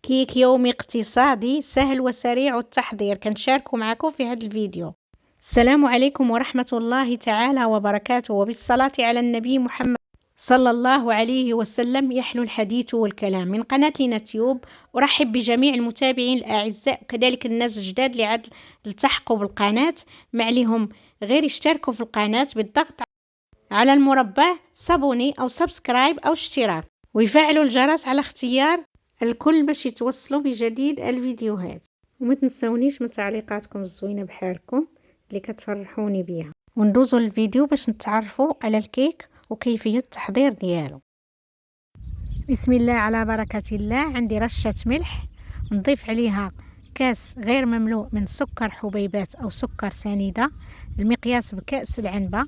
كيك يومي اقتصادي سهل وسريع التحضير كنشاركه معكم في هذا الفيديو. السلام عليكم ورحمة الله تعالى وبركاته، وبالصلاة على النبي محمد صلى الله عليه وسلم يحلو الحديث والكلام. من قناة لينا تيوب أرحب بجميع المتابعين الأعزاء وكذلك الناس الجداد اللي عاد التحقوا بالقناة. ما عليهم غير يشتركوا في القناة بالضغط على المربع صابوني أو سبسكرايب أو اشتراك، ويفعلوا الجرس على اختيار الكل باش يتوصلوا بجديد الفيديوهات. وما تنسونيش من تعليقاتكم الزوينه بحالكم اللي كتفرحوني بيها. وندوزوا للفيديو باش نتعرفوا على الكيك وكيفيه التحضير ديالو. بسم الله على بركه الله. عندي رشه ملح، نضيف عليها كاس غير مملوء من سكر حبيبات او سكر سنيده، المقياس بكاس العنبه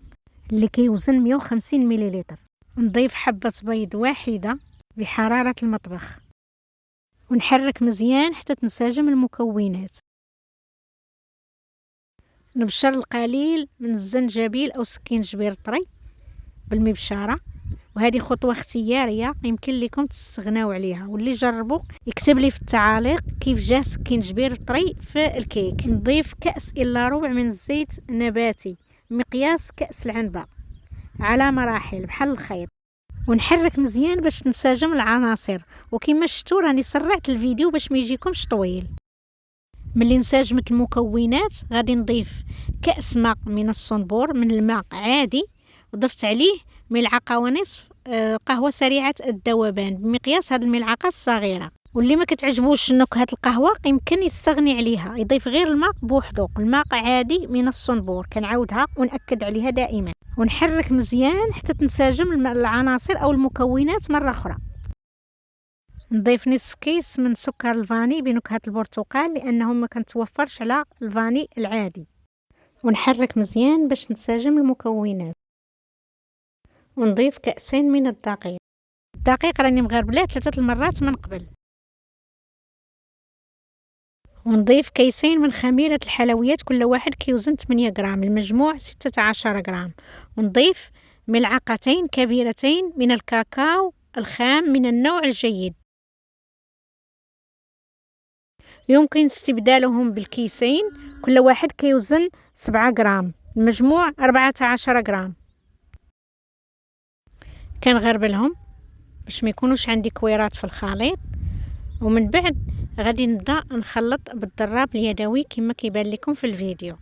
اللي كيوزن 150 مليلتر. نضيف حبه بيض واحده بحراره المطبخ، ونحرك مزيان حتى تنسجم المكونات. نبشر القليل من الزنجبيل او سكينجبير طري بالمبشره، وهذه خطوه اختياريه يمكن لكم تستغناو عليها، واللي جربوا يكتب لي في التعاليق كيف جا سكينجبير طري في الكيك. نضيف كاس الا ربع من الزيت نباتي مقياس كاس العنبه على مراحل بحال الخيط، ونحرك مزيان باش تنسجم العناصر. وكما شفتوا راني سرعت الفيديو باش ما يجيكمش طويل. ملي نسجمت المكونات غادي نضيف كاس ماء من الصنبور من الماء عادي، وضفت عليه ملعقه ونصف قهوه سريعه الذوبان بمقياس هذه الملعقه الصغيره. واللي ما كتعجبوش نكهه القهوه يمكن يستغني عليها، يضيف غير الماء بوحدو، الماء عادي من الصنبور. كنعاودها ونأكد عليها دائما، ونحرك مزيان حتى تنسجم العناصر او المكونات مره اخرى. نضيف نصف كيس من سكر الفاني بنكهه البرتقال لانه ما كنتوفرش على الفاني العادي، ونحرك مزيان باش تنسجم المكونات. ونضيف كأسين من الدقيق راني مغربلاه 3 المرات من قبل. ونضيف كيسين من خميرة الحلويات، كل واحد كيوزن 8 غرام، المجموع 16 غرام. ونضيف ملعقتين كبيرتين من الكاكاو الخام من النوع الجيد، يمكن استبدالهم بالكيسين، كل واحد كيوزن 7 غرام، المجموع 14 غرام. كنغربلهم باش ما يكونوش عندي كويرات في الخليط، ومن بعد غادي نبدا نخلط بالضراب اليدوي كما كيبان لكم في الفيديو.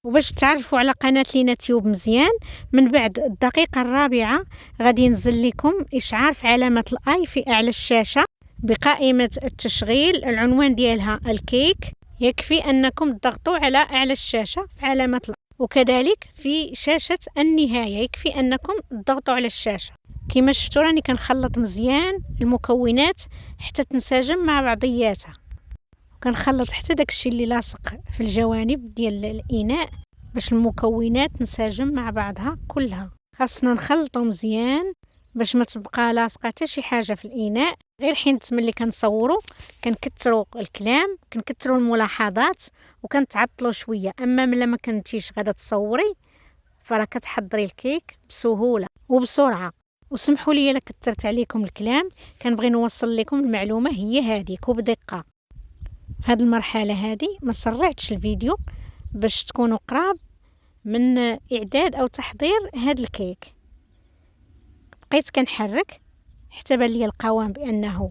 وباش تعرفوا على قناه لينا تيوب مزيان، من بعد الدقيقه الرابعه غادي ينزل لكم اشعار في علامه الاي في اعلى الشاشه بقائمه التشغيل، العنوان ديالها الكيك. يكفي انكم تضغطوا على اعلى الشاشه في علامه الاي، وكذلك في شاشه النهايه يكفي انكم تضغطوا على الشاشه. كما شفتوا راني كنخلط مزيان المكونات حتى تنسجم مع بعضياتها، وكنخلط حتى داكشي اللي لاصق في الجوانب ديال الاناء باش المكونات تنسجم مع بعضها كلها. خاصنا نخلطوا مزيان باش ما تبقى لاصقه حتى شي حاجه في الاناء، غير حين ملي كنصوروا كنكثروا الكلام، كنكثروا الملاحظات وكنتعطلوا شويه. اما ملي ما كنتيش غادا تصوري فراه كتحضري الكيك بسهوله وبسرعه. وسمحوا لي الا كثرت عليكم الكلام، كنبغي نوصل لكم المعلومه هي هذيك وبدقه. في هذه المرحله هذه ما سرعتش الفيديو باش تكونوا قراب من اعداد او تحضير هذا الكيك. بقيت كنحرك حتى بان لي القوام بانه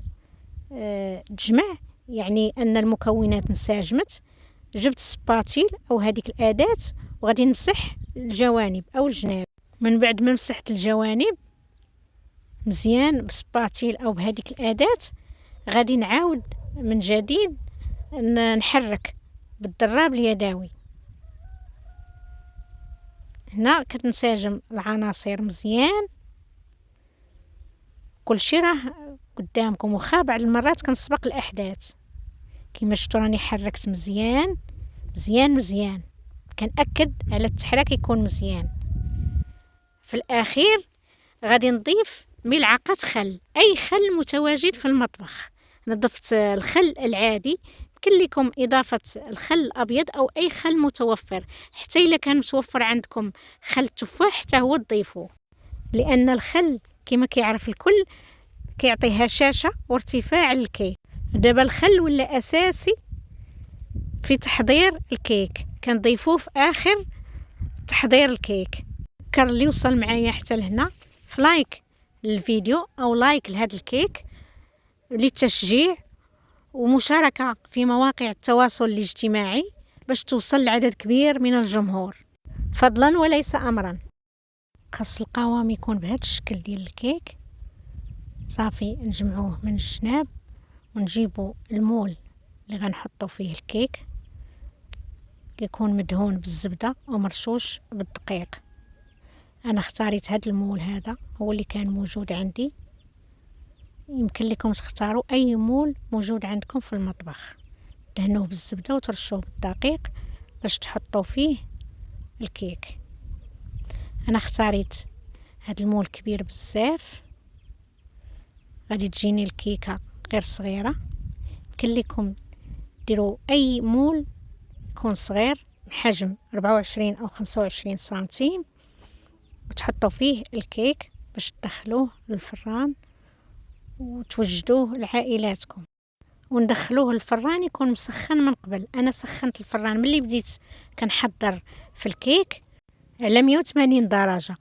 تجمع، يعني ان المكونات انسجمت. جبت سباتيل او هذيك الاداه وغادي نمسح الجوانب او الجناب. من بعد ما مسحت الجوانب مزيان بسباتيل او بهذيك الاداه، غادي نعاود من جديد نحرك بالضراب اليدوي. هنا كتنسجم العناصر مزيان، كل شيء راه قدامكم، وخا بعض المرات كنسبق الاحداث. كما شفتوا راني حركت مزيان مزيان مزيان، كنأكد على التحريك يكون مزيان. في الاخير غادي نضيف ملعقه خل، اي خل متواجد في المطبخ. انا ضفت الخل العادي، يمكن لكم اضافه الخل الابيض او اي خل متوفر، حتى الا كان متوفر عندكم خل التفاح حتى هو تضيفوه، لان الخل كما كيعرف الكل كيعطي هشاشه وارتفاع للكيك. دابا الخل ولا اساسي في تحضير الكيك، كنضيفوه في اخر تحضير الكيك. كان اللي وصل معايا حتى لهنا في لايك للفيديو او لايك لهذا الكيك للتشجيع، ومشاركة في مواقع التواصل الاجتماعي باش توصل لعدد كبير من الجمهور، فضلا وليس امرا. خاص القوام يكون بهذا الشكل ديال الكيك. صافي نجمعوه من الجناب ونجيبو المول اللي غنحطو فيه الكيك، يكون مدهون بالزبدة ومرشوش بالدقيق. انا اختاريت هذا المول، هذا هو اللي كان موجود عندي. يمكن لكم تختاروا اي مول موجود عندكم في المطبخ، دهنوه بالزبدة وترشوه بالدقيق باش تحطوا فيه الكيك. انا اختاريت هذا المول كبير بزاف، غادي تجيني الكيكة غير صغيرة. يمكن لكم ديروا اي مول يكون صغير بحجم 24 او 25 سنتيم وتحطوا فيه الكيك باش تدخلوه للفران وتوجدوه لعائلاتكم. وندخلوه الفران يكون مسخن من قبل. انا سخنت الفران ملي بديت كنحضر في الكيك على 180 درجة،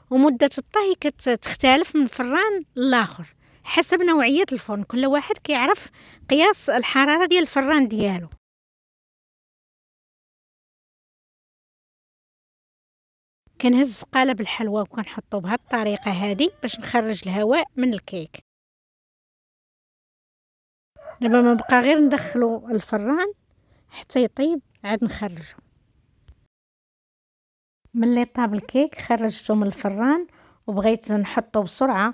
ومدة الطهي كتختلف من فران لاخر حسب نوعية الفرن. كل واحد كيعرف قياس الحرارة ديال الفران ديالو. كنهز قالب الحلوى وكنحطو بهذه الطريقة هذه باش نخرج الهواء من الكيك. دابا ما بقى غير ندخلو الفران حتى يطيب عاد نخرجو. ملي طاب الكيك خرجته من الفران وبغيت نحطو بسرعة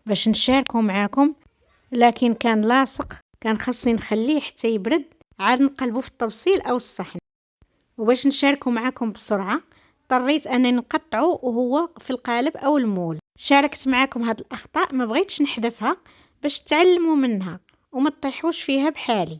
باش نشاركو معاكم، لكن كان لاصق، كان خاصني نخليه حتى يبرد عاد نقلبو في الطبسيل او الصحن. وباش نشاركو معاكم بسرعة اضطريت انني نقطعو وهو في القالب او المول. شاركت معاكم هاد الاخطاء، ما بغيتش نحذفها باش تعلموا منها وما تطيحوش فيها بحالي.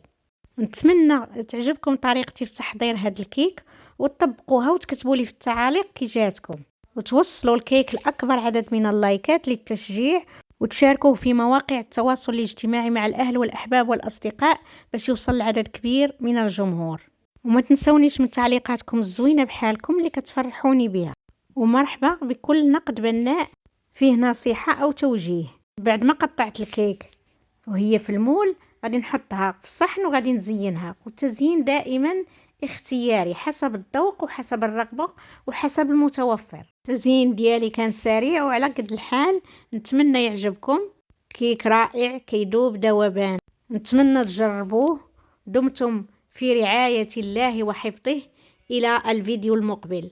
نتمنى تعجبكم طريقتي في تحضير هاد الكيك وتطبقوها وتكتبوا لي في التعاليق كي جاتكم، وتوصلوا الكيك لاكبر عدد من اللايكات للتشجيع، وتشاركوه في مواقع التواصل الاجتماعي مع الاهل والاحباب والاصدقاء باش يوصل لعدد كبير من الجمهور. وما تنسونيش من تعليقاتكم الزوينه بحالكم اللي كتفرحوني بها. ومرحبا بكل نقد بناء فيه نصيحه او توجيه. بعد ما قطعت الكيك وهي في المول غادي نحطها في الصحن وغادي نزينها، والتزيين دائما اختياري حسب الذوق وحسب الرغبه وحسب المتوفر. التزيين ديالي كان سريع وعلى قد الحال. نتمنى يعجبكم. كيك رائع كيدوب ذوبان. نتمنى تجربوه. دمتم في رعاية الله وحفظه. إلى الفيديو المقبل.